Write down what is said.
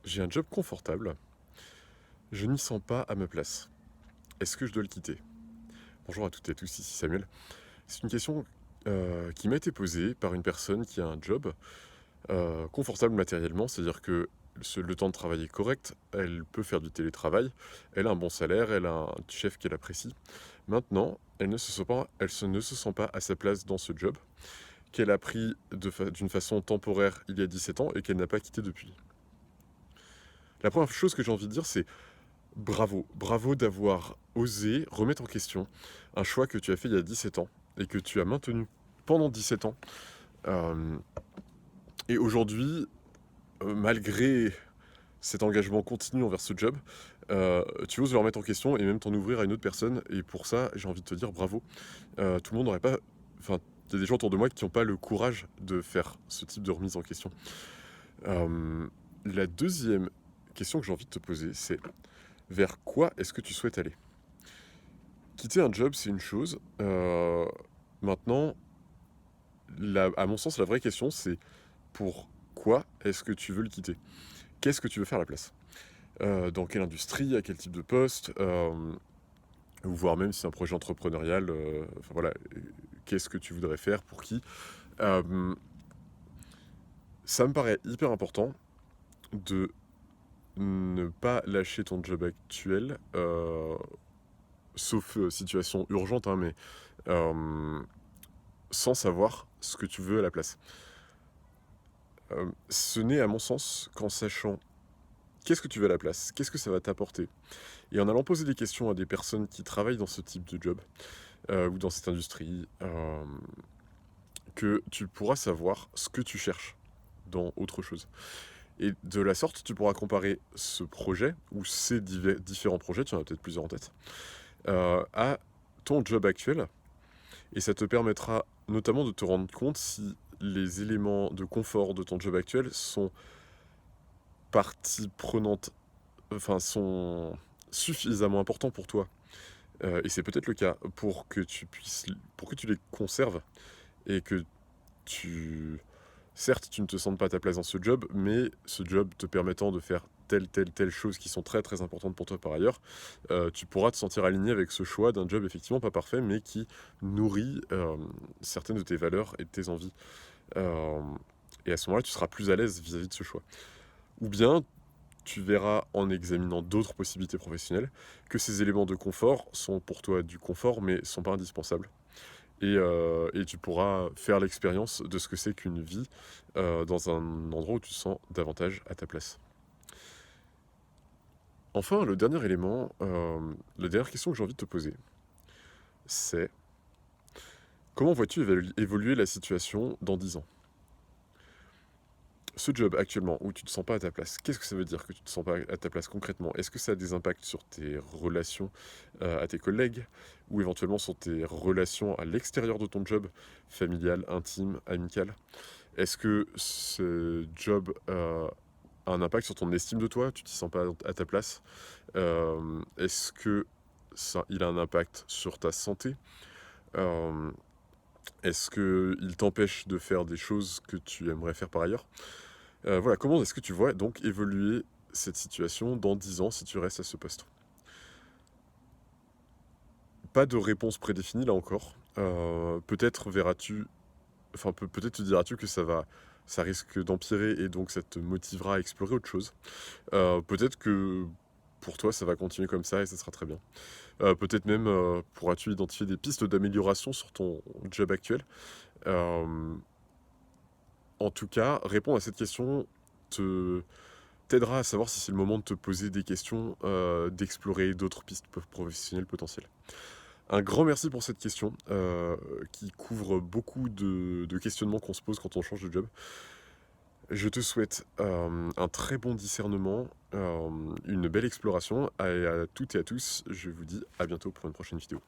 J'ai un job confortable, je n'y sens pas à ma place. Est-ce que je dois le quitter? Bonjour à toutes et à tous, ici Samuel. C'est une question qui m'a été posée par une personne qui a un job confortable matériellement, c'est-à-dire que le temps de travail est correct, elle peut faire du télétravail, elle a un bon salaire, elle a un chef qu'elle apprécie. Maintenant, elle ne se sent pas à sa place dans ce job, qu'elle a pris d'une façon temporaire il y a 17 ans et qu'elle n'a pas quitté depuis. La première chose que j'ai envie de dire, c'est bravo, bravo d'avoir osé remettre en question un choix que tu as fait il y a 17 ans et que tu as maintenu pendant 17 ans. Euh, et aujourd'hui, malgré cet engagement continu envers ce job, tu oses le remettre en question et même t'en ouvrir à une autre personne. Et pour ça, j'ai envie de te dire bravo. Tout le monde n'aurait pas... Enfin, il y a des gens autour de moi qui n'ont pas le courage de faire ce type de remise en question. Euh, la deuxième question que j'ai envie de te poser, c'est vers quoi est-ce que tu souhaites aller? Quitter un job, c'est une chose. Maintenant, à mon sens, la vraie question, c'est pourquoi est-ce que tu veux le quitter? Qu'est-ce que tu veux faire à la place? Dans quelle industrie, à quel type de poste, ou voire même si c'est un projet entrepreneurial, enfin voilà, qu'est-ce que tu voudrais faire, pour qui? Euh, Ça me paraît hyper important de ne pas lâcher ton job actuel, sauf situation urgente, hein, mais euh, sans savoir ce que tu veux à la place. Ce n'est à mon sens qu'en sachant qu'est-ce que tu veux à la place, qu'est-ce que ça va t'apporter, et en allant poser des questions à des personnes qui travaillent dans ce type de job, ou dans cette industrie, que tu pourras savoir ce que tu cherches dans autre chose. Et de la sorte, tu pourras comparer ce projet, ou ces différents projets, tu en as peut-être plusieurs en tête, à ton job actuel, et ça te permettra notamment de te rendre compte si les éléments de confort de ton job actuel sont partie prenante, enfin, sont suffisamment importants pour toi. Et c'est peut-être le cas pour que tu les conserves et que tu, certes, tu ne te sens pas à ta place dans ce job, mais ce job te permettant de faire telle chose qui sont très très importantes pour toi par ailleurs, tu pourras te sentir aligné avec ce choix d'un job effectivement pas parfait, mais qui nourrit certaines de tes valeurs et de tes envies. Euh, et à ce moment-là, tu seras plus à l'aise vis-à-vis de ce choix. Ou bien, tu verras en examinant d'autres possibilités professionnelles que ces éléments de confort sont pour toi du confort mais sont pas indispensables. Et tu pourras faire l'expérience de ce que c'est qu'une vie dans un endroit où tu te sens davantage à ta place. Enfin, le dernier élément, la dernière question que j'ai envie de te poser, c'est comment vois-tu évoluer la situation dans 10 ans? Ce job actuellement où tu ne te sens pas à ta place, qu'est-ce que ça veut dire que tu ne te sens pas à ta place concrètement? Est-ce que ça a des impacts sur tes relations à tes collègues ou éventuellement sur tes relations à l'extérieur de ton job, familial, intime, amical? Est-ce que ce job a un impact sur ton estime de toi? Tu ne t'y sens pas à ta place? Est-ce que il a un impact sur ta santé? Euh, Est-ce qu'il t'empêche de faire des choses que tu aimerais faire par ailleurs? Voilà, comment est-ce que tu vois donc évoluer cette situation dans 10 ans si tu restes à ce poste? Pas de réponse prédéfinie là encore. Peut-être verras-tu, enfin peut-être te diras-tu que ça risque d'empirer et donc ça te motivera à explorer autre chose. Peut-être que pour toi ça va continuer comme ça et ça sera très bien. Peut-être même pourras-tu identifier des pistes d'amélioration sur ton job actuel. Euh, En tout cas, répondre à cette question te t'aidera à savoir si c'est le moment de te poser des questions, d'explorer d'autres pistes professionnelles potentielles. Un grand merci pour cette question qui couvre beaucoup de questionnements qu'on se pose quand on change de job. Je te souhaite un très bon discernement, une belle exploration. Et à toutes et à tous, je vous dis à bientôt pour une prochaine vidéo.